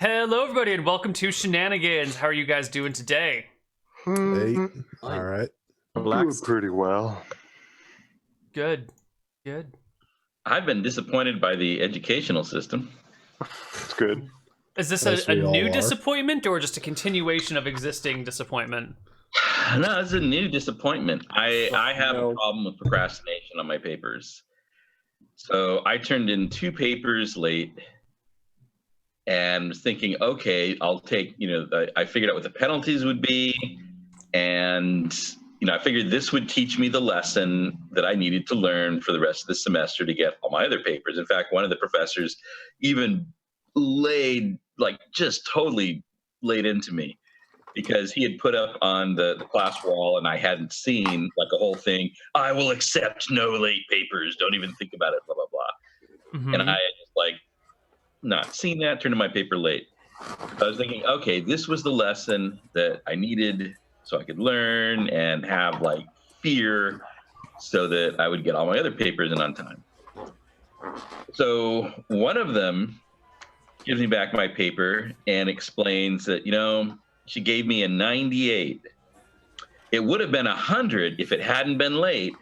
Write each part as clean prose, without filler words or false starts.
Hello, everybody, and welcome to Shenanigans. How are you guys doing today? Hey, all right. Doing pretty well. Good. Good. I've been disappointed by the educational system. It's good. Is this Yes, a we all new are. disappointment or just a continuation of existing disappointment? No, it's a new disappointment. I have a problem with procrastination on my papers. So I turned in 2 papers late and was thinking, okay, I'll take, I figured out what the penalties would be. And, I figured this would teach me the lesson that I needed to learn for the rest of the semester to get all my other papers. In fact, one of the professors even just totally laid into me because he had put up on the class wall, and I hadn't seen like a whole thing. I will accept no late papers. Don't even think about it, blah, blah, blah. Mm-hmm. And I just not seen that, turned in my paper late. I was thinking, okay, this was the lesson that I needed so I could learn and have fear so that I would get all my other papers in on time. So one of them gives me back my paper and explains that, she gave me a 98. It would have been 100 if it hadn't been late.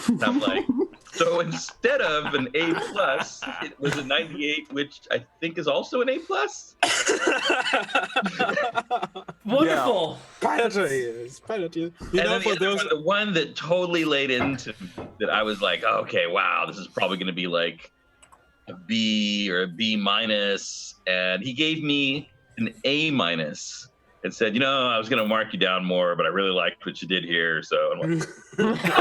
And I'm like, so instead of an A+, it was a 98, which I think is also an A+. Wonderful. Penalty. The one that totally laid into that I was like, okay, wow, this is probably going to be like a B or a B-, and he gave me an A- and said, I was going to mark you down more, but I really liked what you did here. So I'm like, oh, come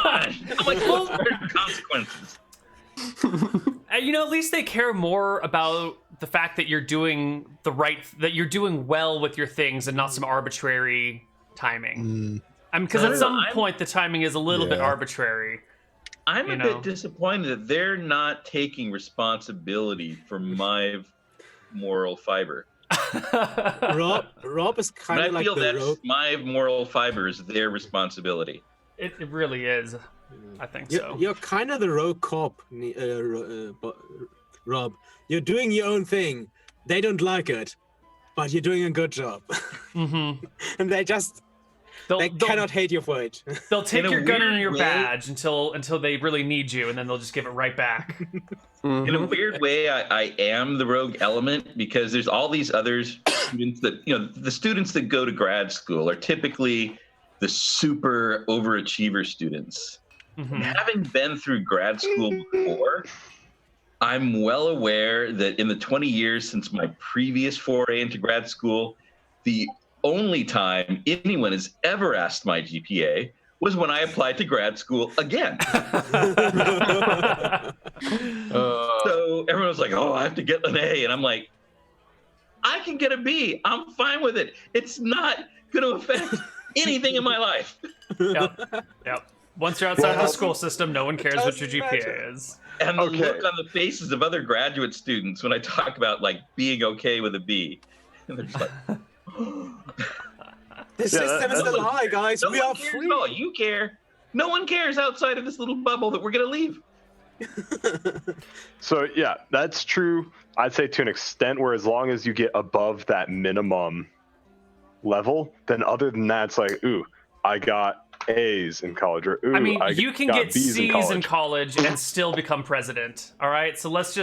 on. I'm like, what are the consequences? At least they care more about the fact that you're doing that you're doing well with your things and not some arbitrary timing. Because at some point the timing is a little bit arbitrary. I'm a bit disappointed that they're not taking responsibility for my moral fiber. Rob is kind of like I feel that my moral fiber is their responsibility. It really is. I think so. You're kind of the rogue cop, Rob. You're doing your own thing. They don't like it, but you're doing a good job. Mm-hmm. And they cannot hate you for it. They'll take your gun and your badge until they really need you, and then they'll just give it right back. In a weird way, I am the rogue element because there's all these other students that, the students that go to grad school are typically the super overachiever students. Mm-hmm. And having been through grad school before, I'm well aware that in the 20 years since my previous foray into grad school, the only time anyone has ever asked my GPA was when I applied to grad school again. So everyone was like, oh, I have to get an A. And I'm like, I can get a B. I'm fine with it. It's not going to affect anything in my life. Yep. Once you're outside the school system, no one cares what your GPA is. And the look on the faces of other graduate students when I talk about being okay with a B. And they're just like, the system is a lie, guys. We are free. No, you care. No one cares outside of this little bubble that we're going to leave. So, yeah, that's true. I'd say to an extent where as long as you get above that minimum level, then other than that, it's like, ooh, I got A's in college. Or, ooh, you can get B's C's in college and still become president. All right, so let's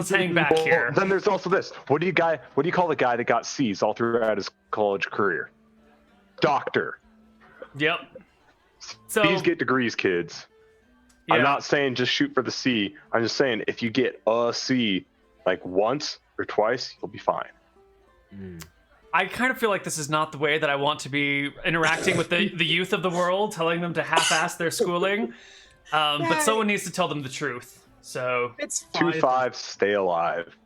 hang back here. Then there's also this. What do you call the guy that got C's all throughout his college career? Doctor. Yep. So C's get degrees, kids. Yeah. I'm not saying just shoot for the C. I'm just saying if you get a C once or twice, you'll be fine. I kind of feel like this is not the way that I want to be interacting with the youth of the world, telling them to half-ass their schooling. But someone needs to tell them the truth. So it's 2-5, stay alive.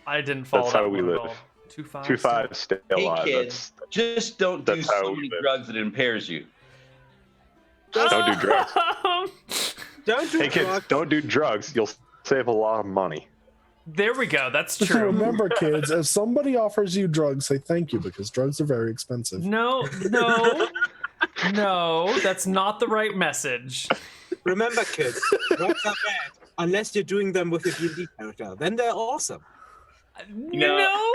I didn't follow That's that how we one live. at all. 2-5, 2-5, stay alive. Hey kids, just don't do so many drugs that impairs you. Don't do drugs. Don't do hey kids, don't do drugs. You'll save a lot of money. There we go. That's Just true. remember, kids, if somebody offers you drugs, say thank you because drugs are very expensive. No, that's not the right message. Remember, kids, drugs are bad unless you're doing them with a D&D character. Then they're awesome. No,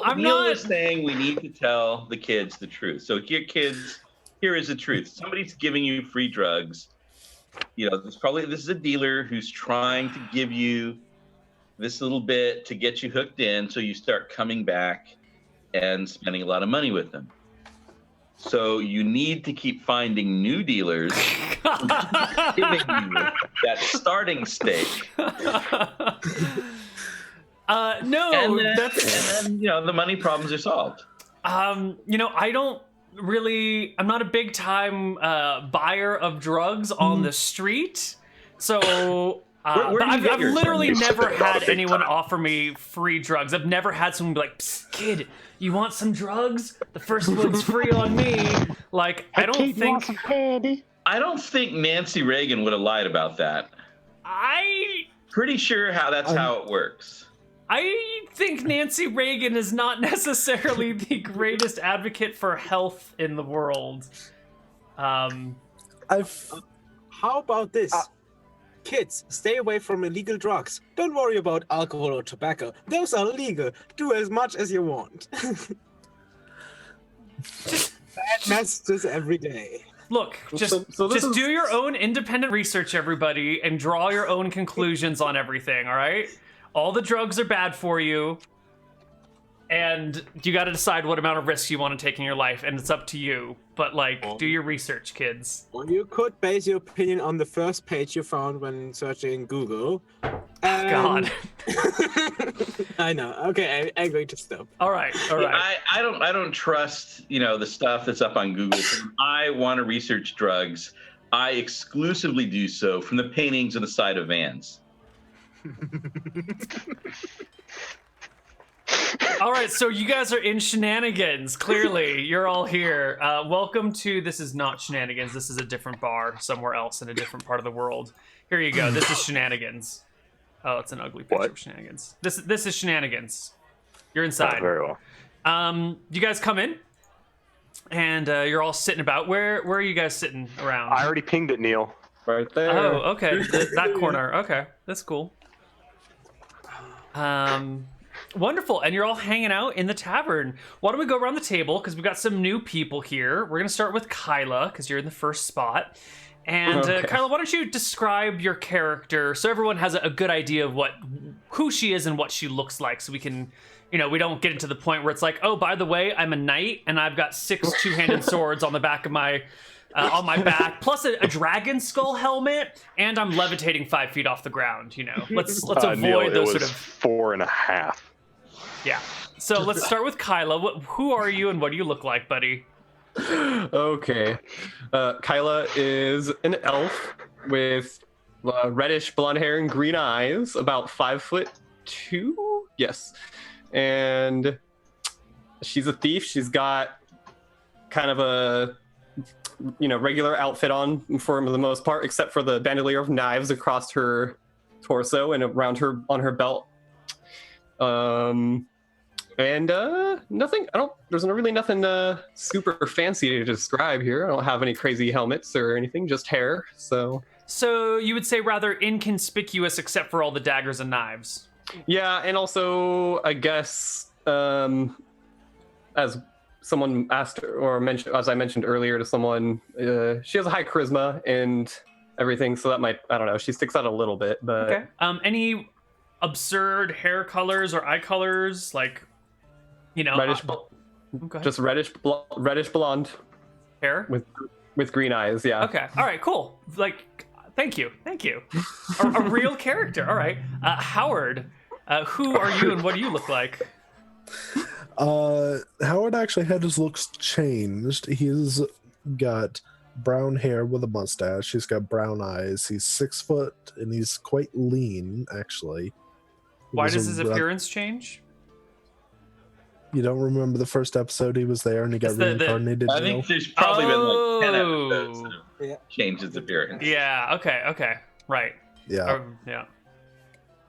I'm Neal not. was saying we need to tell the kids the truth. So here, kids, here is the truth. Somebody's giving you free drugs. You know, this is a dealer who's trying to give you this little bit to get you hooked in, so you start coming back and spending a lot of money with them. So you need to keep finding new dealers giving you that starting stake. No, and then, that's and then, you know, the money problems are solved. you know, I'm not a big time buyer of drugs on the street. So Where do you I've get yours literally from? never Not a had big anyone time. offer me free drugs. I've never had someone be like, "Psst, kid, you want some drugs? The first one's free on me." Like, I don't think I don't think Nancy Reagan would have lied about that. Pretty sure that's how it works. I think Nancy Reagan is not necessarily the greatest advocate for health in the world. I've How about this? Kids, stay away from illegal drugs. Don't worry about alcohol or tobacco. Those are legal. Do as much as you want. Bad messages every day. Look, just so this just is- do your own independent research, everybody, and draw your own conclusions on everything, all right? All the drugs are bad for you, and you got to decide what amount of risk you want to take in your life, and it's up to you. But, like, do your research, kids. Or you could base your opinion on the first page you found when searching Google. God. I know. Okay, I'm going to stop. All right, all right. I don't trust, you know, the stuff that's up on Google. When I want to research drugs, I exclusively do so from the paintings on the side of vans. All right, so you guys are in Shenanigans. Clearly, you're all here. Welcome to This Is Not Shenanigans. This is a different bar somewhere else in a different part of the world. Here you go. This is Shenanigans. Oh, it's an ugly picture What? of Shenanigans. This is Shenanigans. You're inside. Very well. You guys come in, and you're all sitting about. Where are you guys sitting around? I already pinged it, Neal. right there. Oh, okay. That corner. Okay, that's cool. Wonderful. And you're all hanging out in the tavern. Why don't we go around the table, because we've got some new people here. We're going to start with Kyla, because you're in the first spot. And Okay. Kyla, why don't you describe your character so everyone has a good idea of who she is and what she looks like, so we can, you know, we don't get into the point where it's like, oh, by the way, I'm a knight and I've got 6 two-handed swords on the back of my on my back, plus a dragon skull helmet, and I'm levitating 5 feet off the ground. You know, let's avoid Neal, it those was sort of 4.5. yeah. So let's start with Kyla. Who are you and what do you look like, buddy? Okay. Kyla is an elf with reddish blonde hair and green eyes, about 5'2". Yes. And she's a thief. She's got kind of a, you know, regular outfit on for the most part, except for the bandolier of knives across her torso and around her on her belt. And nothing. There's really nothing super fancy to describe here. I don't have any crazy helmets or anything, just hair. So you would say rather inconspicuous, except for all the daggers and knives. yeah, and also I guess as someone asked or mentioned, as I mentioned earlier to someone, she has a high charisma and everything. So that might, I don't know, she sticks out a little bit. But Okay. Any absurd hair colors or eye colors, like, you know, reddish, go ahead. just reddish blonde hair. with green eyes. Yeah. Okay. All right. Cool. Like, thank you. A real character. All right. Howard, who are you and what do you look like? Howard actually had his looks changed. He's got brown hair with a mustache. He's got brown eyes. He's 6 foot and he's quite lean, actually. He Why was does a his rep- appearance change? You don't remember the first episode he was there and he got It's the- reincarnated? I Neal? think there's probably been like 10 Oh. episodes that have Yeah. changed its appearance. Yeah. Okay. Right. Yeah. Yeah.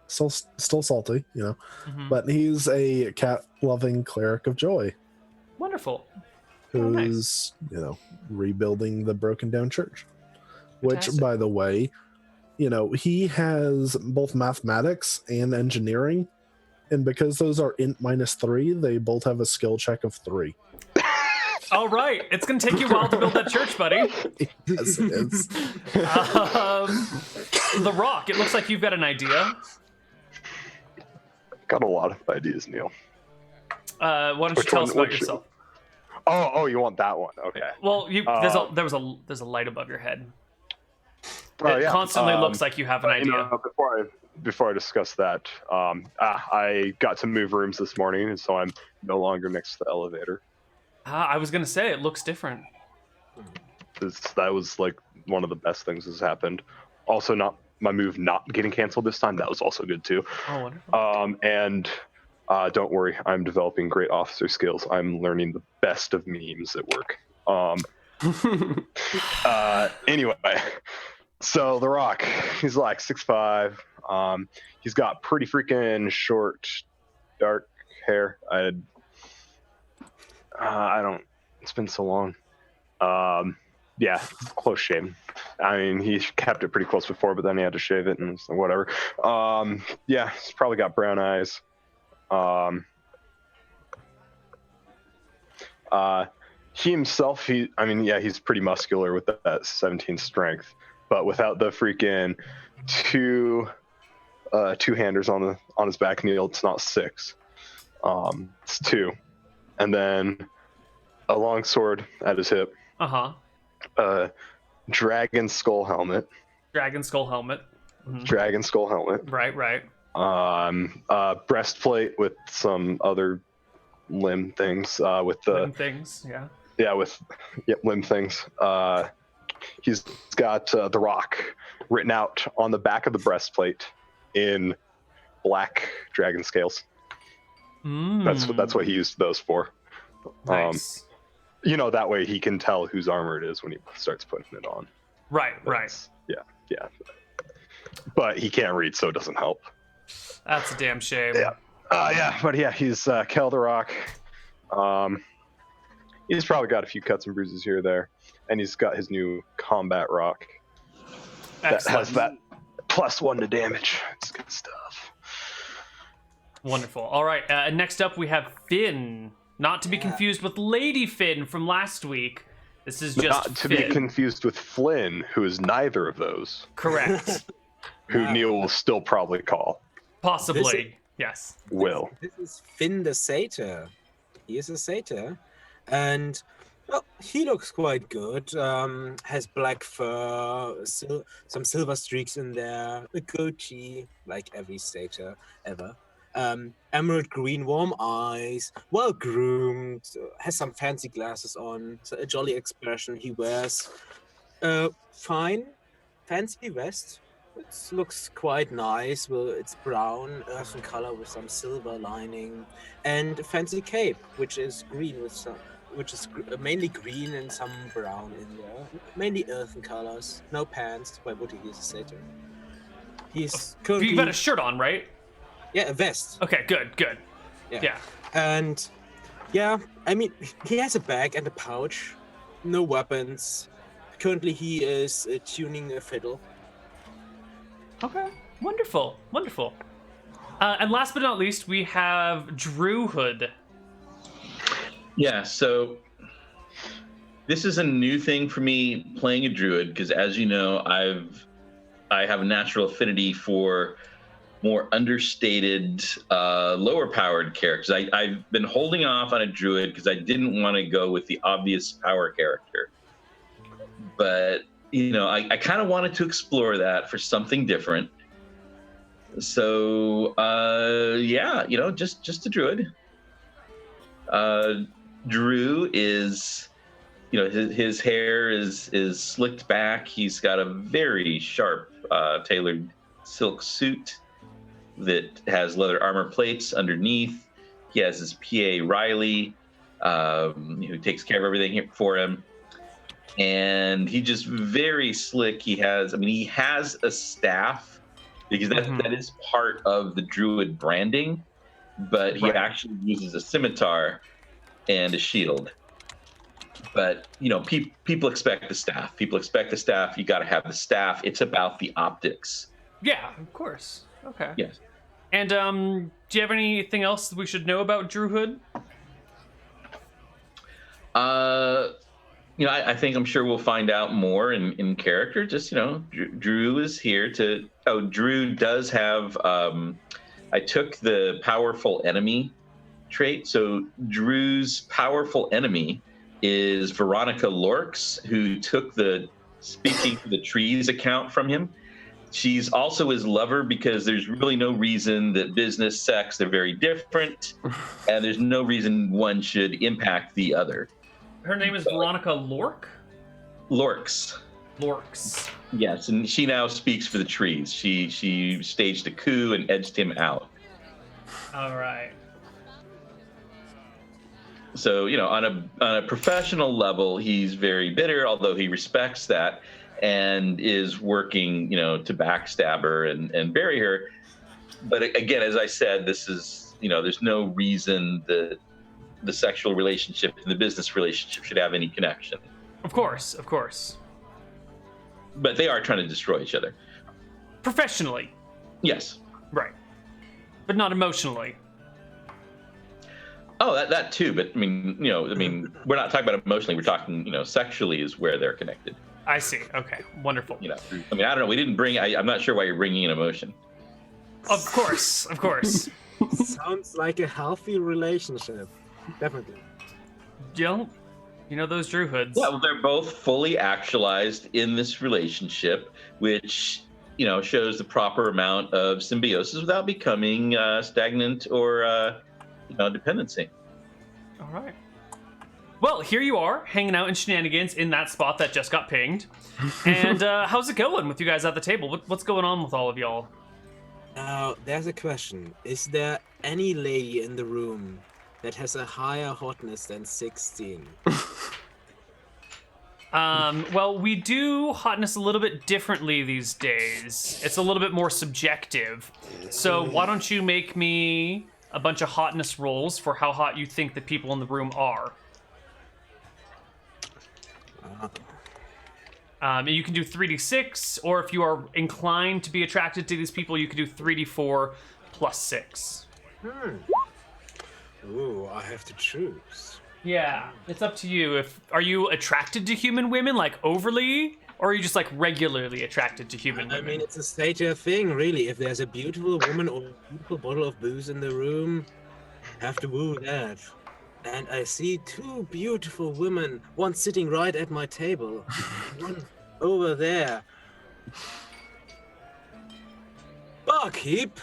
Still salty, you know. Mhm. But he's a cat-loving cleric of joy Wonderful. who's, nice. you know, rebuilding the broken down church. which, Fantastic. by the way, he has both mathematics and engineering, and because those are int -3, they both have a skill check of 3. All right, it's gonna take you a while to build that church, buddy. Yes, it is. The Rock. It looks like you've got an idea. Got a lot of ideas, Neal. Why don't you Which tell one- us about which- yourself? Oh, you want that one? Okay. Well, there's a light above your head. Oh, It yeah. constantly looks like you have an idea. Before I discuss that, I got to move rooms this morning, and so I'm no longer next to the elevator. I was gonna say it looks different. That was like one of the best things that's happened. Also, not my move not getting canceled this time. That was also good too. Oh, wonderful. And don't worry, I'm developing great officer skills. I'm learning the best of memes at work. Anyway, so The Rock, he's like 6'5". He's got pretty freaking short, dark hair. I don't. It's been so long. Yeah, close shave. I mean, he kept it pretty close before, but then he had to shave it, and whatever. Yeah, he's probably got brown eyes. He himself, he's pretty muscular with that 17 strength, but without the freaking two-handers on his back, Neal, it's not 6. It's 2. And then a long sword at his hip. Dragon skull helmet. Dragon skull helmet. Mhm. Dragon skull helmet. Right. Breastplate with some other limb things. With the Limb things, yeah. Yeah, limb things. He's got The Rock written out on the back of the breastplate in black dragon scales. That's what he used those for. Nice. That way he can tell whose armor it is when he starts putting it on. Right. Yeah. But he can't read, so it doesn't help. That's a damn shame. Yeah. He's Kel The Rock. He's probably got a few cuts and bruises here or there, and he's got his new combat rock that has that +1 to damage. It's good stuff. Wonderful. All right. Next up, we have Finn. Not to be confused with Lady Finn from last week. This is just Not to Finn. be confused with Flynn, who is neither of those. Correct. Who Neal will still probably call. Possibly. Yes. Will. This is Finn the Satyr. He is a satyr. And, well, he looks quite good. Has black fur, some silver streaks in there, a goatee, like every satyr ever. Emerald green, warm eyes, well groomed, has some fancy glasses on, so a jolly expression. He wears a fine, fancy vest. It looks quite nice. Well, it's brown, earthen color with some silver lining, and a fancy cape, which is green with some, mainly green and some brown in there. Mainly earthen colors. No pants. Why would he use a satyr? He's currently. You've got a shirt on, right? Yeah, a vest. Okay, good. Yeah. And yeah, I mean, he has a bag and a pouch, no weapons. Currently, he is tuning a fiddle. Okay. Wonderful. And last but not least, we have Drew Hood. Yeah, so this is a new thing for me playing a druid because, as you know, I have a natural affinity for more understated, lower powered characters. I've been holding off on a druid because I didn't want to go with the obvious power character. But, I kind of wanted to explore that for something different. So, just a druid. Drew is, his hair is slicked back. He's got a very sharp, tailored silk suit that has leather armor plates underneath. He has his PA Riley, who takes care of everything for him. And he just very slick. He has a staff because that is part of the druid branding, but he actually uses a scimitar and a shield. But people expect the staff. People expect the staff. You got to have the staff. It's about the optics. Yeah, of course. Okay. Yes. And do you have anything else we should know about Drew Hood? I think I'm sure we'll find out more in character. Just, Drew is here to. Oh, Drew does have. I took the powerful enemy trait. So Drew's powerful enemy is Veronica Lorx, who took the speaking to the trees account from him. She's also his lover because there's really no reason that business, sex, they're very different, and there's no reason one should impact the other. Her name is Veronica Lork? Lorx. Lorx. Yes, and she now speaks for the trees. She staged a coup and edged him out. All right. So, on a professional level, he's very bitter, although he respects that and is working, to backstab her and bury her. But again, as I said, this is, there's no reason that the sexual relationship and the business relationship should have any connection. Of course. But they are trying to destroy each other. Professionally. Yes. Right. But not emotionally. Oh, that too. But we're not talking about emotionally. We're talking, sexually is where they're connected. I see. Okay. Wonderful. I don't know. We didn't bring. I'm not sure why you're bringing in emotion. Of course. Sounds like a healthy relationship. Definitely. Those Drew Hoods. Yeah, well, they're both fully actualized in this relationship, which shows the proper amount of symbiosis without becoming stagnant or dependency. All right. Well, here you are, hanging out in Shenanigans in that spot that just got pinged. And how's it going with you guys at the table? What's going on with all of y'all? Now, there's a question. Is there any lady in the room that has a higher hotness than 16? Well, we do hotness a little bit differently these days. It's a little bit more subjective. So why don't you make me a bunch of hotness rolls for how hot you think the people in the room are. You can do 3d6, or if you are inclined to be attracted to these people, you can do 3d4 plus 6. Ooh, I have to choose. Yeah, it's up to you. Are you attracted to human women, like overly, or are you just like regularly attracted to human women? I mean, it's a stature thing, really. If there's a beautiful woman or a beautiful bottle of booze in the room, have to woo that. And I see two beautiful women, one sitting right at my table, one over there. Barkeep,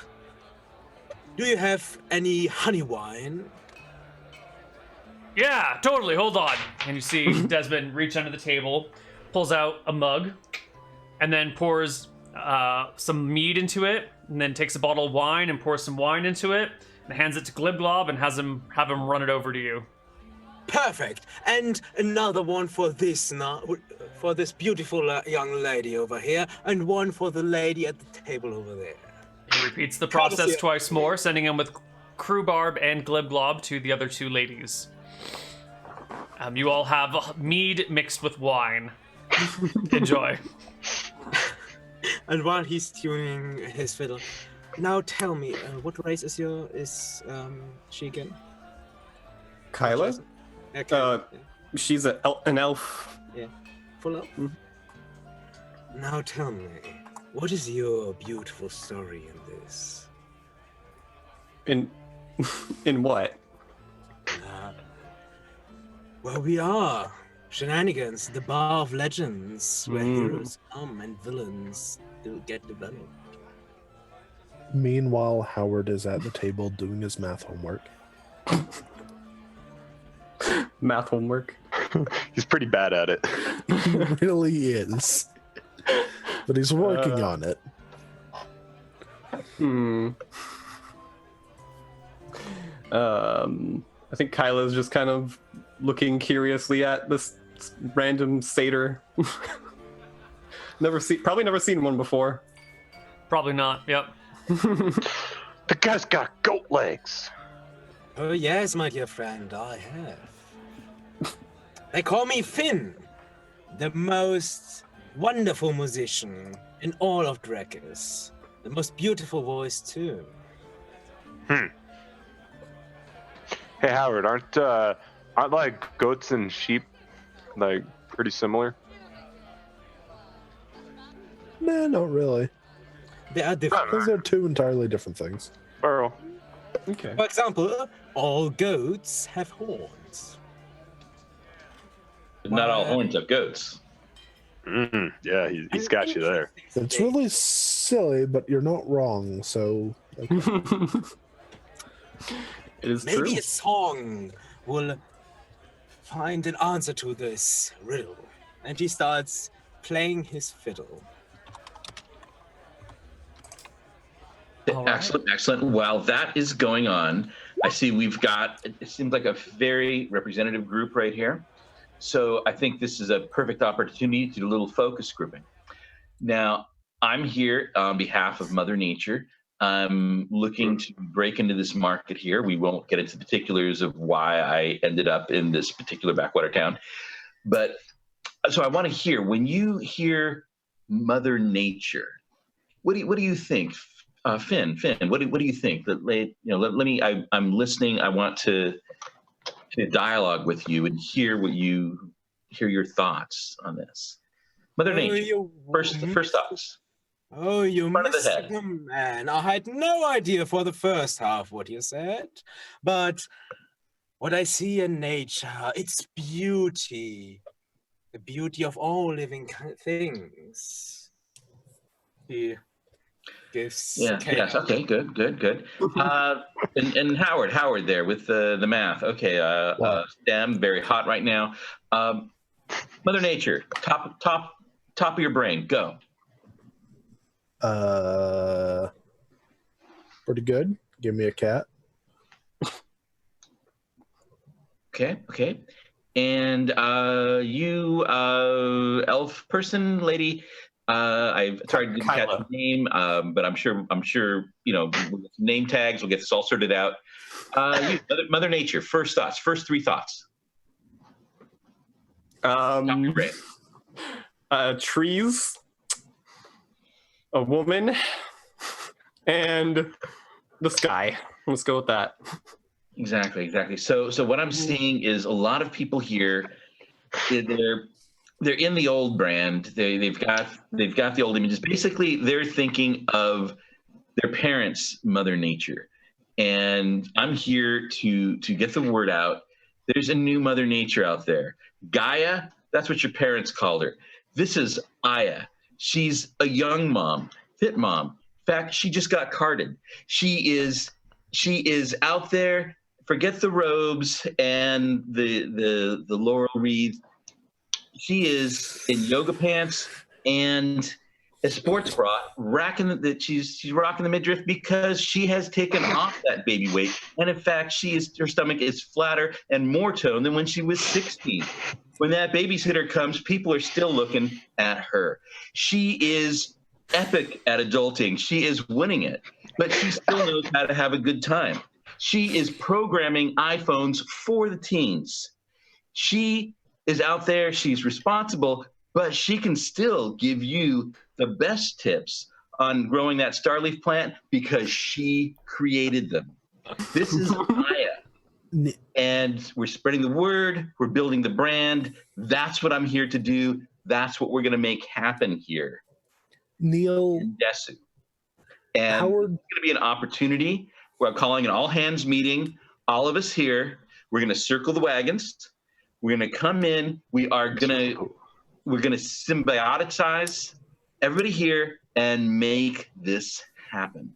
do you have any honey wine? Yeah, totally. Hold on. And you see Desmond reach under the table, pulls out a mug, and then pours some mead into it, and then takes a bottle of wine and pours some wine into it, and hands it to Glibglob and have him run it over to you. Perfect. And another one for this beautiful young lady over here, and one for the lady at the table over there. He repeats the process twice more, sending him with Krob and Glibglob to the other two ladies. You all have mead mixed with wine. Enjoy. And while he's tuning his fiddle, now tell me, what race is she again? Kyla? Okay. She's an elf. Yeah. Full elf? Mm-hmm. Now tell me, what is your beautiful story in this? In what? Well, we are Shenanigans, the bar of legends, where heroes come and villains get developed. Meanwhile, Howard is at the table doing his math homework. Math homework? He's pretty bad at it. He really is. But he's working on it. I think Kyla's just kind of looking curiously at this random satyr. Probably never seen one before. Probably not. Yep. The guy's got goat legs. Oh yes, my dear friend, I have. They call me Finn, the most wonderful musician in all of Drekis. The most beautiful voice, too. Hey Howard, aren't like goats and sheep like pretty similar? Nah, not really. They are different. Because they're two entirely different things. Burrow. Okay. For example, all goats have horns. But not all horns have goats. Yeah, he's got you there. It's really silly, but you're not wrong, so... Okay. It is Maybe true. a song will find an answer to this riddle. And he starts playing his fiddle. All right. Excellent, excellent. While that is going on, I see we've got, it seems like a very representative group right here. So I think this is a perfect opportunity to do a little focus grouping. Now, I'm here on behalf of Mother Nature. I'm looking to break into this market here. We won't get into particulars of why I ended up in this particular backwater town. But so I want to hear, when you hear Mother Nature, what do you think? Finn, what do you think? Let me. I'm listening. I want to dialogue with you and hear your thoughts on this. Mother Nature. First thoughts. Oh, you Front of the mystical head. man. I had no idea for the first half what you said. But what I see in nature, it's beauty. The beauty of all living things. He gives... Yes. Okay. Good. And Howard there with the math. Okay. STEM, very hot right now. Mother Nature, top of your brain. Go. Pretty good. Give me a cat. Okay. And you, elf person, lady. I've tried to catch your name, but I'm sure we'll get some name tags. We'll get this all sorted out. Mother Nature. First thoughts. First three thoughts. Trees, a woman, and the sky. Let's go with that. Exactly. So what I'm seeing is a lot of people here. They're in the old brand. They've got the old images. Basically, they're thinking of their parents' Mother Nature, and I'm here to get the word out. There's a new Mother Nature out there. Gaia, that's what your parents called her. This is Aya. She's a young mom, fit mom. In fact, she just got carded. She is out there. Forget the robes and the laurel wreath. She is in yoga pants and a sports bra, she's rocking the midriff because she has taken off that baby weight. And in fact, her stomach is flatter and more toned than when she was 16. When that babysitter comes, people are still looking at her. She is epic at adulting. She is winning it, but she still knows how to have a good time. She is programming iPhones for the teens. She is out there. She's responsible, but she can still give you the best tips on growing that starleaf plant because she created them. This is Aya. And we're spreading the word. We're building the brand. That's what I'm here to do. That's what we're going to make happen here. Neal. In Desu. And Howard, it's going to be an opportunity. We're calling an all-hands meeting. All of us here. We're going to circle the wagons. We're going to come in. We're going to symbiotize everybody here and make this happen.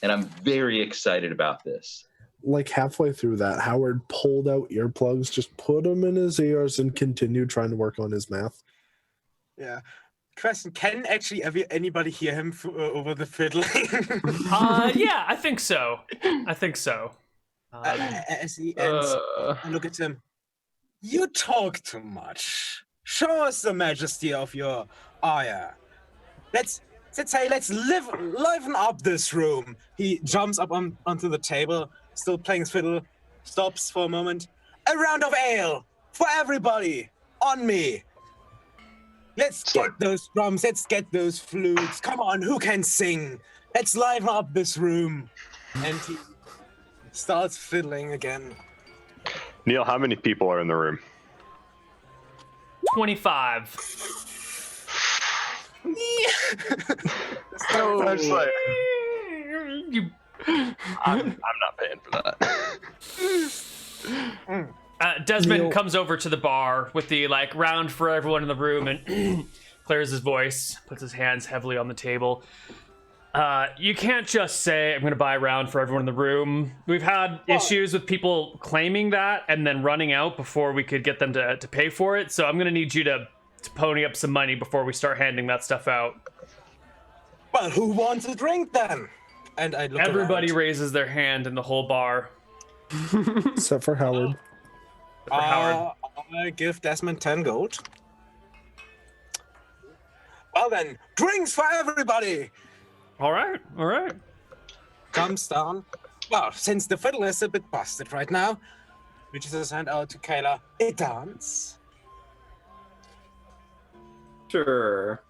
And I'm very excited about this. like halfway through that, Howard pulled out earplugs, just put them in his ears, and continued trying to work on his math. Yeah. Question: can actually anybody hear him over the fiddling? Yeah, I think so. As he ends, I look at him. You talk too much. Show us the majesty of your Aya. Let's liven up this room. He jumps up onto the table, still playing his fiddle, stops for a moment. A round of ale for everybody, on me. Let's get those drums, let's get those flutes. Come on, who can sing? Let's liven up this room. And he starts fiddling again. Neal, how many people are in the room? 25. I'm just like, You, I'm not paying for that. Desmond Neal- comes over to the bar with the like round for everyone in the room and clears his voice, puts his hands heavily on the table. You can't just say, I'm going to buy a round for everyone in the room. We've had issues with people claiming that and then running out before we could get them to pay for it. So I'm going to need you to pony up some money before we start handing that stuff out. Well, who wants a drink then? And I look Everybody around. raises their hand in the whole bar. Except for Howard. Howard. I give Desmond 10 gold. Well then, drinks for everybody! All right. Comes down. Well, since the fiddle is a bit busted right now, reaches his hand out to Kayla. A dance. Sure.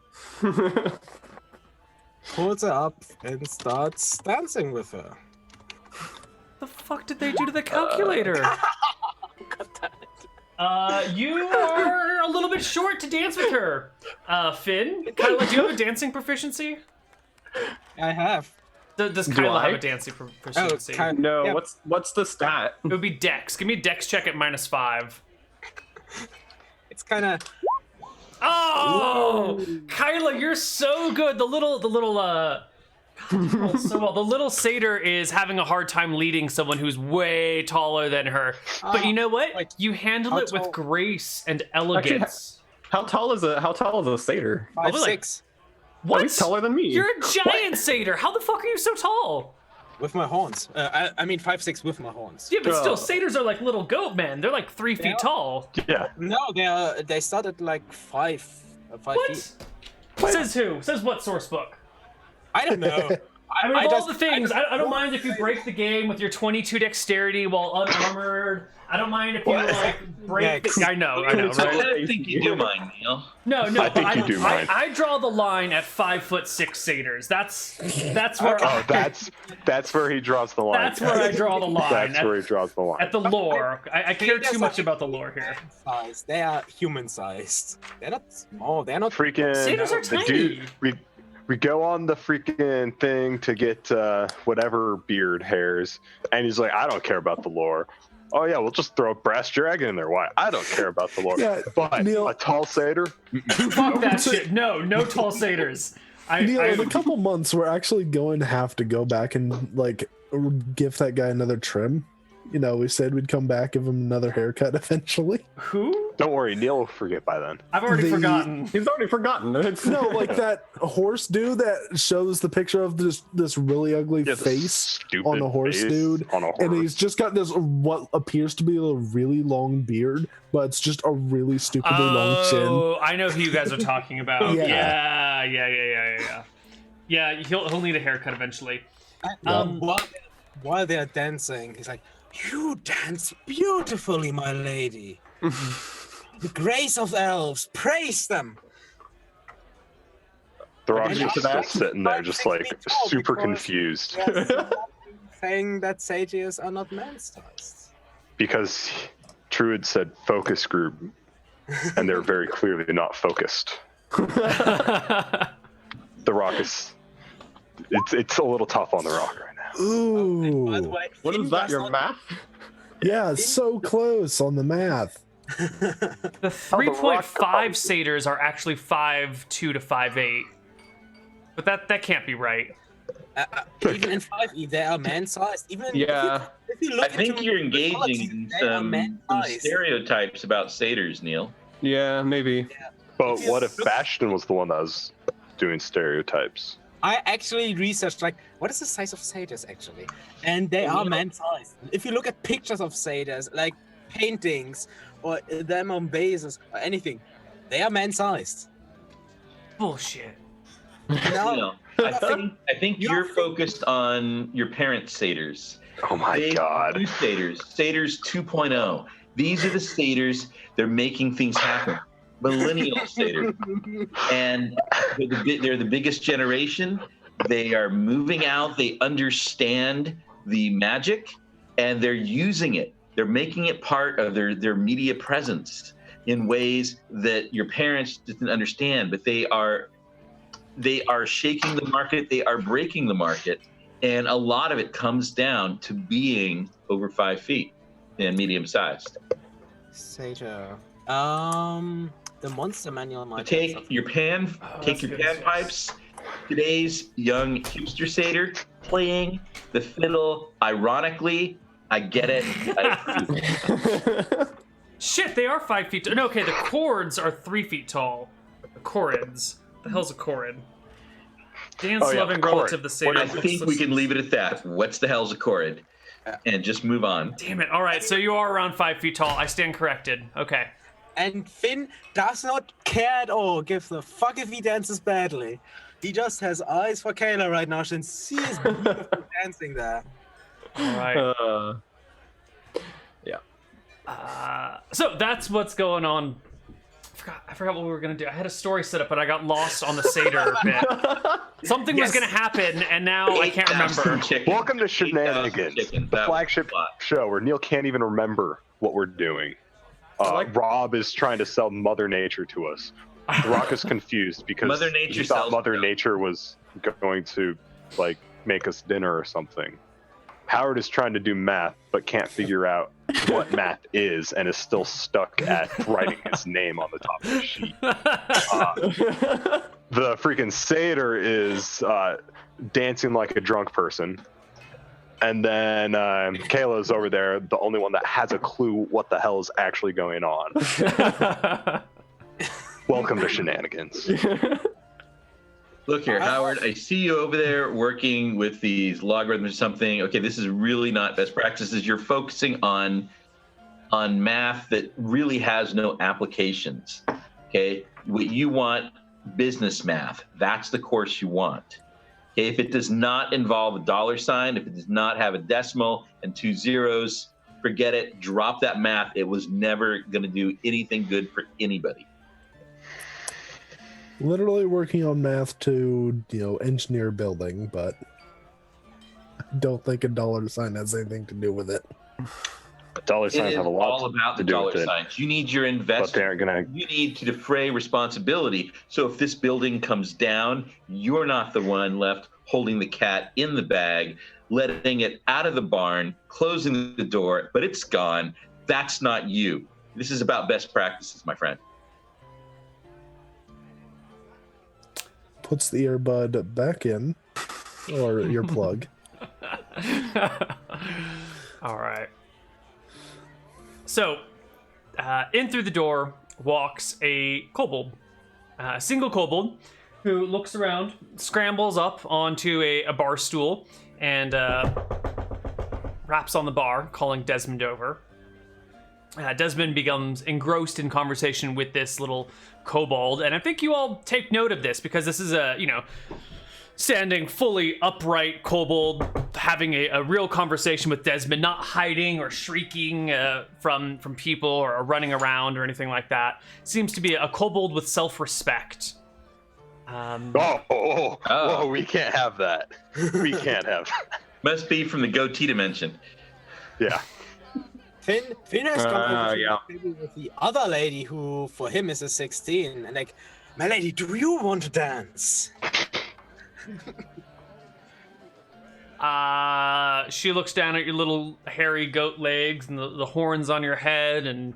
Pulls her up and starts dancing with her. The fuck did they do to the calculator? You are a little bit short to dance with her. Finn, Kyla, do you have a dancing proficiency? I have. Does Do Kyla have I? a dancing proficiency? No, Yeah. what's the stat? It would be Dex. Give me a Dex check at -5. It's kind of. Oh, Kyla, you're so good. The little so well. The little satyr is having a hard time leading someone who's way taller than her. But you know what? wait. You handle How it with tall? grace and elegance. How tall is a satyr? 5'6". What? Oh, he's taller than me. You're a giant satyr. How the fuck are you so tall? With my horns. I mean 5'6" with my horns. Yeah, but Bro. still, satyrs are like little goat men. They're like 3 feet Yeah. tall. Yeah. No, they started like 5 What? feet. Says who? Says what source book? I don't know. I mean, of all just- the things, I don't mind if you break the game with your 22 dexterity while unarmored. I don't mind if you like break. Next. I know, I right? don't think you do mind, Neal. No, I think you do mind. I draw the line at 5'6" satyrs. That's where Oh, that's where he draws the line. that's where I draw the line. That's where he draws the line. At the lore. I care too Satyrs much are about the lore here. Sized. They are human sized. They're not small. They're not. Freaking Satyrs are the tiny. dude. We go on the freaking thing to get whatever beard hairs, and he's like, I don't care about the lore. Oh yeah, we'll just throw a brass dragon in there. Why? I don't care about the lore. Yeah, But Neal- a tall satyr. Fuck that shit. No tall satyrs. Neil, in a I couple months, we're actually going to have to go back and like give that guy another trim. You know, we said we'd come back, give him another haircut eventually. who? Don't worry, Neal will forget by then. I've already The- forgotten. He's already forgotten. It's, No, like that horse dude that shows the picture of this really ugly Yeah, the face stupid on a horse face dude, on a and horse. he's just got this what appears to be a really long beard, but it's just a really stupidly long chin. Oh, I know who you guys are talking about. Yeah. Yeah. Yeah, he'll need a haircut eventually. While they're dancing, he's like, "You dance beautifully, my lady. The grace of elves, praise them." The Rock's And just after still that, sitting there, just 6 like feet tall super because- confused Yes, saying that satyrs are not man-sized. because Truid said focus group, and they're very clearly not focused. The Rock is. It's a little tough on the Rock right now. By the Ooh, way, what Finn is that? does Your not- math? yeah, so close on the math. The 3.5 satyrs are actually 5'2" to 5'8". But that can't be right. Even in 5e, they are man-sized. Even Yeah. if you look I think into you're mythology, engaging in they are some man-sized. stereotypes about satyrs, Neal. Yeah, maybe. But what if Bastian was the one that was doing stereotypes? I actually researched like what is the size of satyrs actually, and they are man-sized. If you look at pictures of satyrs, like paintings or them on vases or anything, they are man-sized. Bullshit. No, Neal, I think you're focused on your parents' satyrs. Oh my They god. do satyrs 2.0. These are the satyrs. They're making things happen. Millennial satyrs. And they're the biggest generation. They are moving out. They understand the magic, and they're using it. They're making it part of their media presence in ways that your parents didn't understand, but they are shaking the market. They are breaking the market. And a lot of it comes down to being over 5 feet and medium sized. Satyr. The monster manual might Take your panpipes. Today's young hipster satyr playing the fiddle. Ironically, I get it. Shit, they are 5 feet. No, okay, the chords are 3 feet tall. The chorids. The hell's a chorid? Dance loving relative the satyr. I think we can leave it at that. What's the hell's a chorid? And just move on. Damn it. All right, so you are around 5 feet tall. I stand corrected. Okay. And Finn does not care at all, gives a fuck if he dances badly. He just has eyes for Kayla right now since she is beautiful dancing there. All right. So that's what's going on. I forgot what we were going to do. I had a story set up, but I got lost on the satyr bit. Something was going to happen, and now I can't remember. Welcome to Shenanigans, the flagship show where Neal can't even remember what we're doing. Rob is trying to sell Mother Nature to us. The Rock is confused because he thought Mother Nature was going to make us dinner or something. Howard is trying to do math but can't figure out what math is and is still stuck at writing his name on the top of the sheet. The freaking satyr is dancing like a drunk person. And then Kayla's over there, the only one that has a clue what the hell is actually going on. Welcome to Shenanigans. Look here, Howard, I see you over there working with these logarithms or something. Okay, this is really not best practices. You're focusing on math that really has no applications. Okay, what you want, business math. That's the course you want. Okay, if it does not involve a dollar sign, if it does not have a decimal and 2 zeros, forget it, drop that math. It was never going to do anything good for anybody. Literally working on math to, engineer a building, but I don't think a dollar sign has anything to do with it. Dollar signs have a lot all about to the do dollar with it. signs. You need your investment. But they aren't gonna. You need to defray responsibility. So if this building comes down, you're not the one left holding the cat in the bag, letting it out of the barn, closing the door, but it's gone. That's not you. This is about best practices, my friend. Puts the earbud back in, or earplug. All right. So, in through the door walks a kobold, a single kobold, who looks around, scrambles up onto a bar stool, and raps on the bar, calling Desmond over. Desmond becomes engrossed in conversation with this little kobold, and I think you all take note of this because this is a, standing fully upright kobold having a real conversation with Desmond, not hiding or shrieking from people or running around or anything like that. Seems to be a kobold with self-respect. Oh, we can't have that. We can't have that. Must be from the goatee dimension. Yeah. Finn has come with the other lady who, for him, is a 16. And my lady, do you want to dance? She looks down at your little hairy goat legs and the horns on your head, and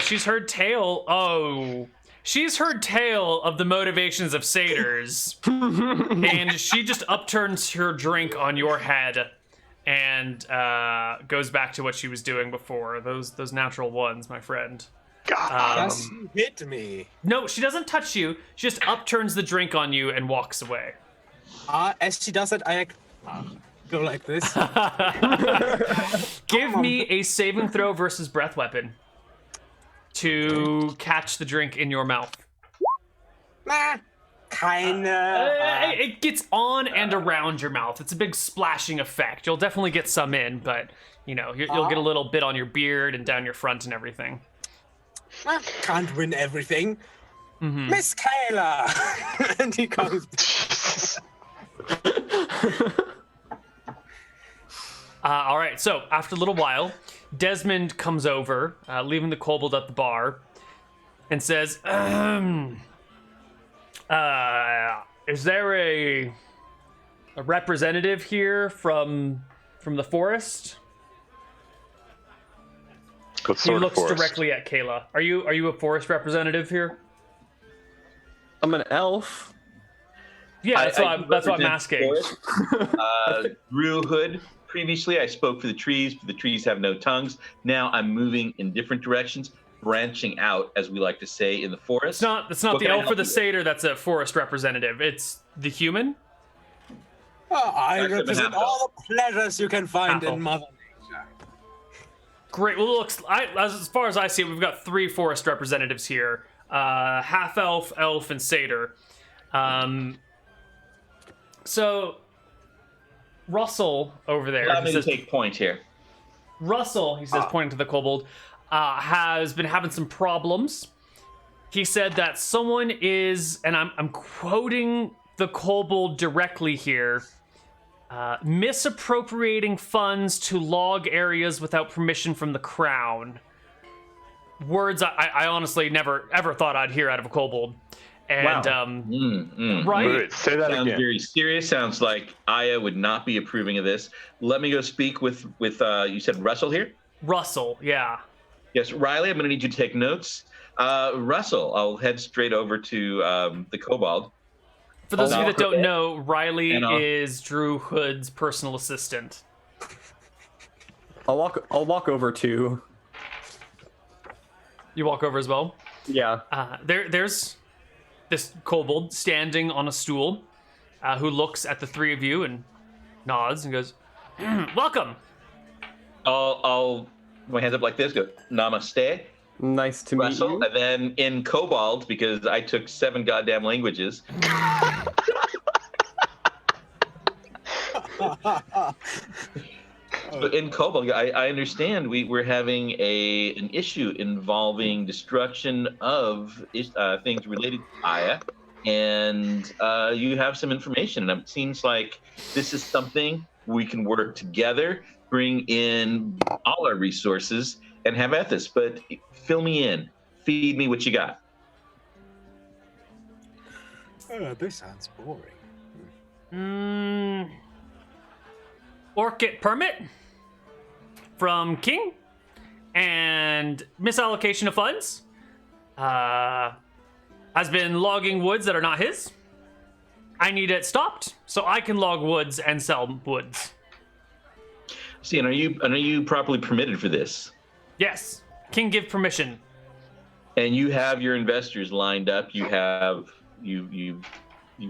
she's heard tale. She's heard tale of the motivations of satyrs, and she just upturns her drink on your head and goes back to what she was doing before. Those natural ones, my friend. Yes, you hit me. No, she doesn't touch you. She just upturns the drink on you and walks away. As she does it, I go like this. Give me a saving throw versus breath weapon to catch the drink in your mouth. Nah, Kinda. It gets on and around your mouth. It's a big splashing effect. You'll definitely get some in, but you'll get a little bit on your beard and down your front and everything. Can't win everything. Mm-hmm. Miss Kayla! And he comes. All right, so after a little while, Desmond comes over, leaving the kobold at the bar, and says, is there a representative here from the forest? What He sort of looks forest? directly at Kayla. Are you a forest representative here? I'm an elf. Yeah, that's I what I'm asking. Drew Hood. Previously, I spoke for the trees, but the trees have no tongues. Now I'm moving in different directions, branching out, as we like to say in the forest. It's not What the can I elf or help the you with? satyr that's a forest representative. It's the human. I That's represent half all the pleasures you can find Half-elf. in Mother Nature. Great. Well, as far as I see it, we've got 3 forest representatives here: half elf, elf, and satyr. So Russell over there. Allow he me to says, take point here. Russell, he says, pointing to the kobold, has been having some problems. He said that someone is, and I'm quoting the kobold directly here, misappropriating funds to log areas without permission from the crown. Words I honestly never ever thought I'd hear out of a kobold. And right? Wait, say that Sounds again. very serious. Sounds like Aya would not be approving of this. Let me go speak with you said Russell here? Russell, yeah. Yes, Riley, I'm going to need you to take notes. Russell, I'll head straight over to the kobold. For those of you that don't Okay. know, Riley And, is Drew Hood's personal assistant. I'll walk over to. You walk over as well. Yeah. There's this kobold standing on a stool, who looks at the 3 of you and nods and goes, "Welcome." I'll my hands up like this. Go namaste, Nice to meet Russell, you. and then in kobold because I took 7 goddamn languages. But in kobold, I understand we're having an issue involving destruction of things related to Aya, and you have some information, and it seems like this is something we can work together, bring in all our resources, and have at this. But fill me in, feed me what you got. This sounds boring. Orchid permit from King and misallocation of funds. Has been logging woods that are not his. I need it stopped so I can log woods and sell woods. See, and are you properly permitted for this? Yes, King give permission. And you have your investors lined up. You have you've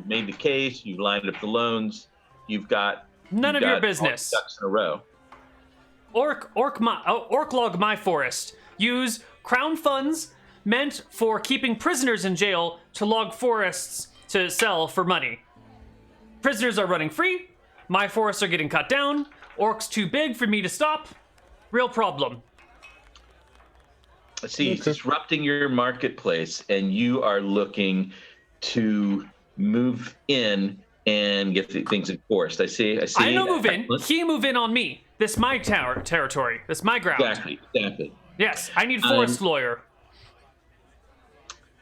made the case. You've lined up the loans. You've got None of you've your got all business. the ducks in a row. Orc log my forest. Use crown funds meant for keeping prisoners in jail to log forests to sell for money. Prisoners are running free. My forests are getting cut down. Orc's too big for me to stop. Real problem. See, disrupting your marketplace, and you are looking to move in and get things enforced. I see. I no move in. Excellent. He move in on me. This my territory. This my ground. Exactly. Yes, I need forest lawyer.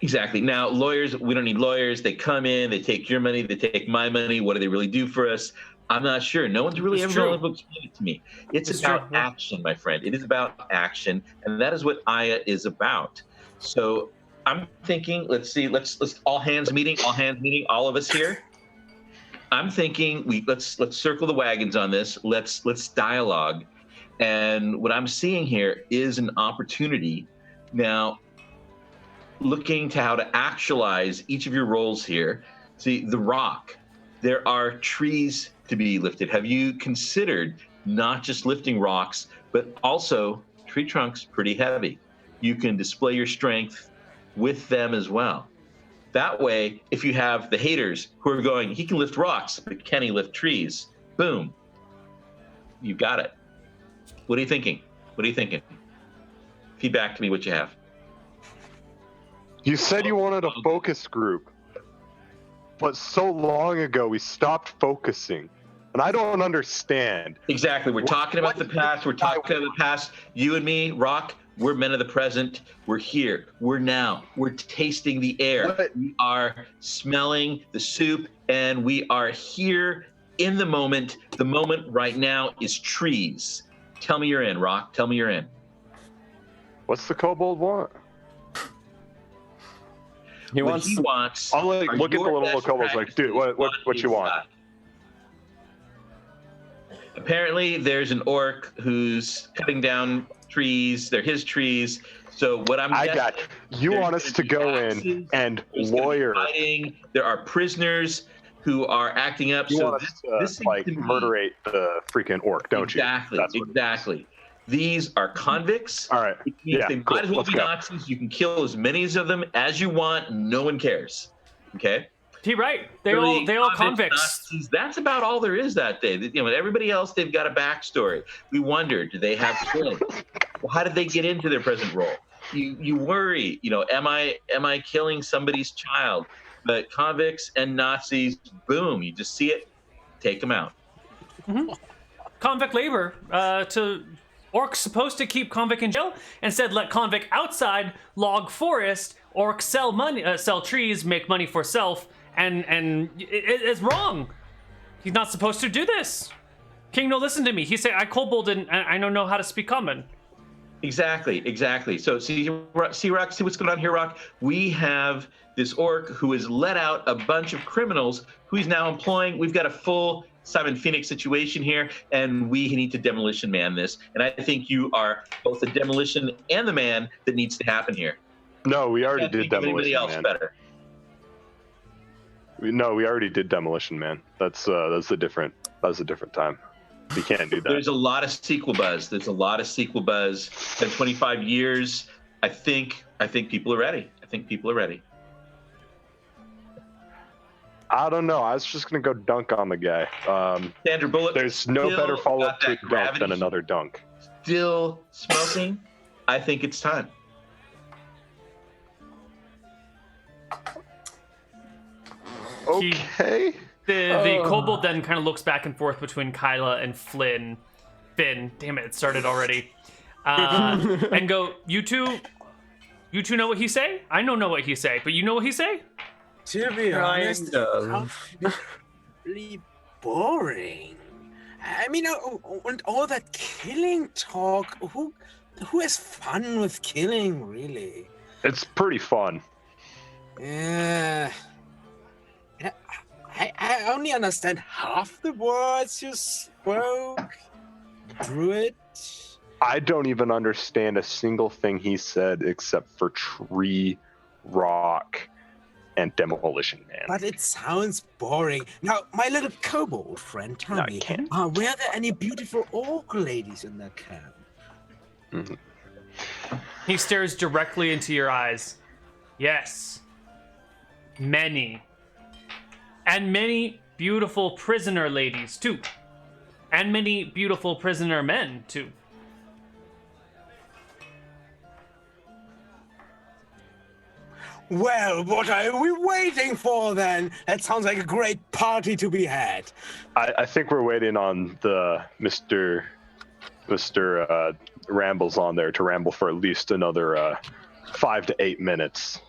Exactly. Now, lawyers, we don't need lawyers. They come in, they take your money, they take my money. What do they really do for us? I'm not sure. No one's really It's ever true. been able to explain it to me. It's It's about true, yeah. action, my friend. It is about action, and that is what Aya is about. So I'm thinking, let's all hands meeting, all of us here. I'm thinking let's circle the wagons on this. Let's dialogue. And what I'm seeing here is an opportunity. Now, looking to how to actualize each of your roles here. See, the rock, there are trees to be lifted. Have you considered not just lifting rocks, but also tree trunks pretty heavy? You can display your strength with them as well. That way, if you have the haters who are going, he can lift rocks, but can he lift trees? Boom. You got it. What are you thinking? What are you thinking? Feedback to me what you have. You said you wanted a focus group, but so long ago we stopped focusing, and I don't understand. Exactly. We're talking about the past. We're talking about the past. You and me, Rock, we're men of the present. We're here. We're now. We're tasting the air. What? We are smelling the soup, and we are here in the moment. The moment right now is trees. Tell me you're in, Rock. Tell me you're in. What's the kobold want? He What wants. he wants. I'll like are look at the your little best kobolds like, dude, what practices you want? got. Apparently, there's an orc who's cutting down trees. They're his trees. So what I'm I guessing, got you there's want us gonna to be go axes, in and there's gonna be lawyer. fighting. There are prisoners who are acting up. You so want this us seems to like to me- murderate the freaking orc, don't exactly, you? That's what it is. exactly. These are convicts. All right. Which means Yeah, they cool. might as well Let's be go. Nazis. You can kill as many of them as you want. No one cares. Okay. He right. They Really, all convicts. Nazis, that's about all there is that day. You know, everybody else, they've got a backstory. We wonder, do they have kids? Well, how did they get into their present role? You worry, you know, am I killing somebody's child? But convicts and Nazis, boom, you just see it, take them out. Convict labor. To orcs supposed to keep convict in jail. Instead, let convict outside log forest. Orcs sell money, sell trees, make money for self, and it's wrong. He's not supposed to do this. King, no, listen to me. He said I kobold and I don't know how to speak common. Exactly. So see, Rock, see what's going on here, Rock? We have this orc who has let out a bunch of criminals who he's now employing. We've got a full Simon Phoenix situation here, and we need to demolition man this. And I think you are both the demolition and the man that needs to happen here. No, we already Can't did think of anybody demolition else man. better. No, we already did demolition man. That's a different time. We can't do that. There's a lot of sequel buzz. In 25 years, I think people are ready. I don't know. I was just gonna go dunk on the guy. Sandra Bullock. There's no still better follow-up got to a that dunk gravity than another dunk. Still smoking. I think it's time. Okay. The kobold then kind of looks back and forth between Kyla and Finn. Damn it started already. And go, you two know what he say? I don't know what he say, but you know what he say? To be honest, Kind of. really boring. I mean, and all that killing talk. Who has fun with killing, really? It's pretty fun. Yeah. I only understand half the words you spoke. Druid. I don't even understand a single thing he said except for tree, rock, and demolition man. But it sounds boring. Now, my little kobold friend, tell No, I me, can't. were there any beautiful orc ladies in that camp? He stares directly into your eyes. Yes. Many. And many beautiful prisoner ladies, too. And many beautiful prisoner men, too. Well, what are we waiting for then? That sounds like a great party to be had. I think we're waiting on the Mr. Rambles on there to ramble for at least another 5 to 8 minutes.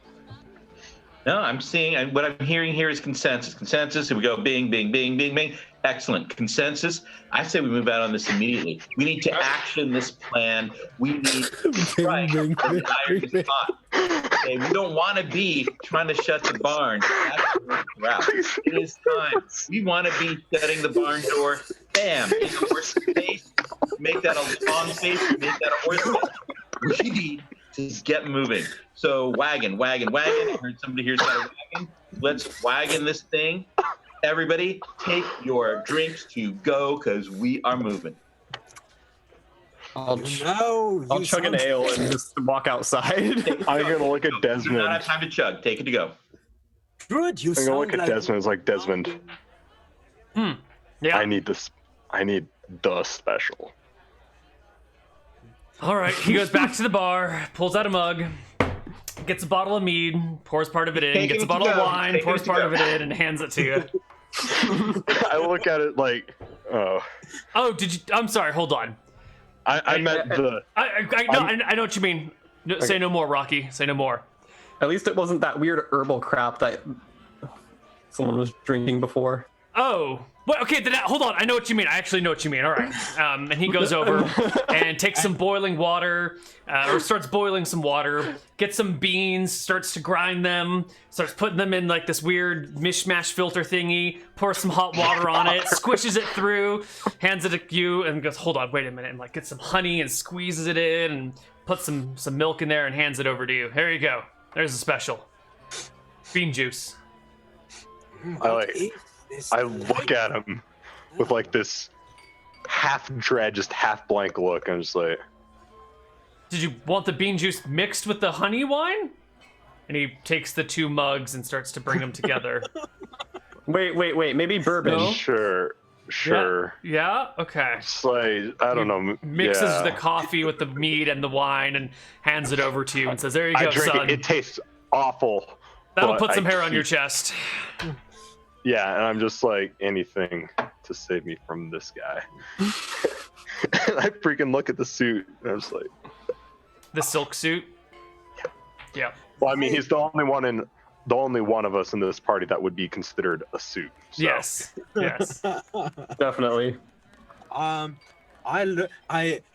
No, I'm seeing, and what I'm hearing here is consensus. Consensus, here we go, bing, bing, bing, bing, bing. Excellent. Consensus. I say we move out on this immediately. We need to action this plan. We need to strike Bing, from the bing, iron bing. spot. Okay, we don't want to be trying to shut the barn. That's the route. It is time. We want to be shutting the barn door. Bam. In the worst case, make that a long face, make that a horse face. We need to get moving. So wagon. I heard somebody here say wagon. Let's wagon this thing. Everybody, take your drinks to go, because we are moving. I'll You chug an ale and just walk outside. I'm gonna look at Do not have Desmond. time to chug. Take it to go. Druid, you I'm gonna sound look at like Desmond. It's like, Desmond, Yeah. I need this. I need the special. All right. He goes back to the bar, pulls out a mug, gets a bottle of mead, pours part of it in, Taking gets a it to bottle of go. wine, Taking pours it to part go. of it in, and hands it to you. I look at it like, oh, Oh, did you? I'm sorry. Hold on. I meant the. I know what you mean. No, say no more, Rocky. Say no more. At least it wasn't that weird herbal crap that someone was drinking before. Oh, well, okay. Then hold on. I know what you mean. I actually know what you mean. All right. And he goes over and takes some boiling water, or starts boiling some water. Gets some beans, starts to grind them, starts putting them in like this weird mishmash filter thingy. Pours some hot water on it, squishes it through, hands it to you, and goes, "Hold on, wait a minute." And like gets some honey and squeezes it in, and puts some milk in there and hands it over to you. Here you go. There's a special. Bean juice. I look at him with like this half dread, just half blank look. I'm just like, Did you want the bean juice mixed with the honey wine? And he takes the 2 mugs and starts to bring them together. Wait. Maybe bourbon. No? sure. Yeah? Okay. It's like, I don't know. Mixes yeah. the coffee with the mead and the wine and hands it over to you and says, "There you I go, drink son. it. It tastes awful. That'll but put some I hair on your keep- chest." Yeah, and I'm just like, anything to save me from this guy. And I freaking look at the suit, and I'm just like, The silk suit? Yeah. well, I mean, he's the only one of us in this party that would be considered a suit. So. Yes. Yes. Definitely. I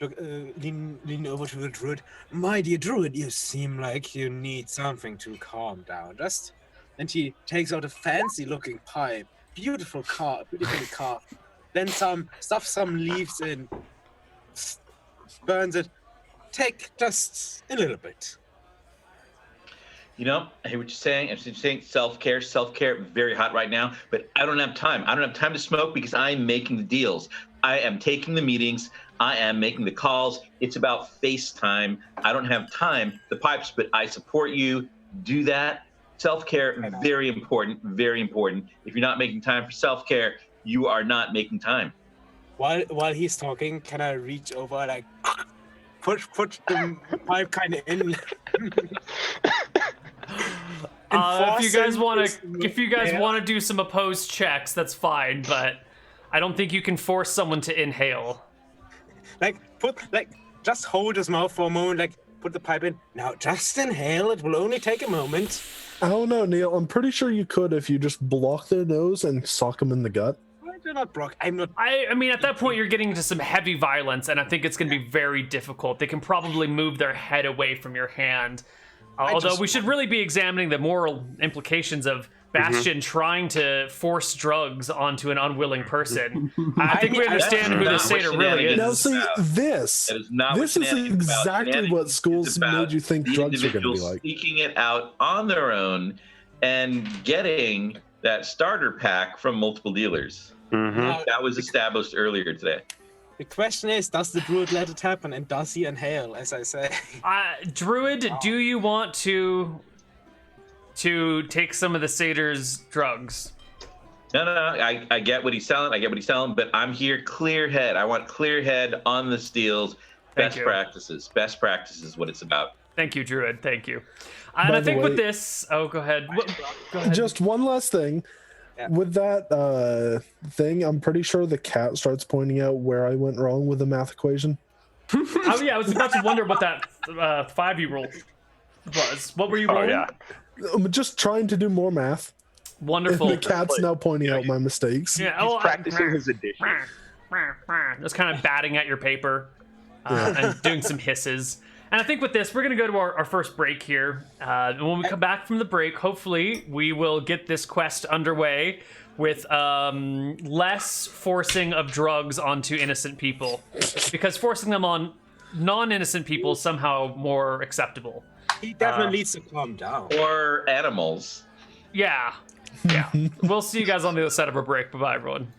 lean over to the druid. My dear druid, you seem like you need something to calm down. And he takes out a fancy-looking pipe, beautifully carved. Then stuffs some leaves in, burns it. Take just a little bit. You know, I hear what you're saying. I'm saying self-care, very hot right now, but I don't have time. I don't have time to smoke because I'm making the deals. I am taking the meetings. I am making the calls. It's about FaceTime. I don't have time, the pipes, but I support you. Do that. Self-care, very important, very important. If you're not making time for self-care, you are not making time. While he's talking, can I reach over, like, put the pipe kind of in? If you guys want to do some opposed checks, that's fine, but I don't think you can force someone to inhale. Just hold his mouth for a moment, like, put the pipe in. Now, just inhale. It will only take a moment. I don't know, Neal. I'm pretty sure you could if you just block their nose and sock them in the gut. I do not block. I'm not. I mean, at that point, you're getting into some heavy violence, and I think it's going to be very difficult. They can probably move their head away from your hand. Although we should really be examining the moral implications of Bastian trying to force drugs onto an unwilling person. I think we understand who this satyr really is. Now, see, That is not this what is shenanigans is about. exactly Shenanigans what is schools about made you think the drugs are going to be individuals like. seeking it out on their own and getting that starter pack from multiple dealers. Mm-hmm. That was established earlier today. The question is, does the druid let it happen, and does he inhale, as I say? Druid, do you want to take some of the satyr's drugs? No, I get what he's selling. But I'm here clear head. I want clear head on the steals. Best practices is what it's about. Thank you, Druid. Thank you. And By I the think with way- this, go ahead. Go ahead. Just one last thing. Yeah. With that thing, I'm pretty sure the cat starts pointing out where I went wrong with the math equation. Oh yeah, I was about to wonder what that 5-year-old was. What were you Oh rolling? yeah. I'm just trying to do more math. Wonderful. And the cat's now pointing out my mistakes. Yeah, He's practicing his addition. Just kind of batting at your paper and doing some hisses. And I think with this, we're going to go to our first break here. And when we come back from the break, hopefully we will get this quest underway with less forcing of drugs onto innocent people. Because forcing them on non-innocent people is somehow more acceptable. He definitely needs to calm down. Or animals. Yeah. We'll see you guys on the other side of our break. Bye-bye, everyone.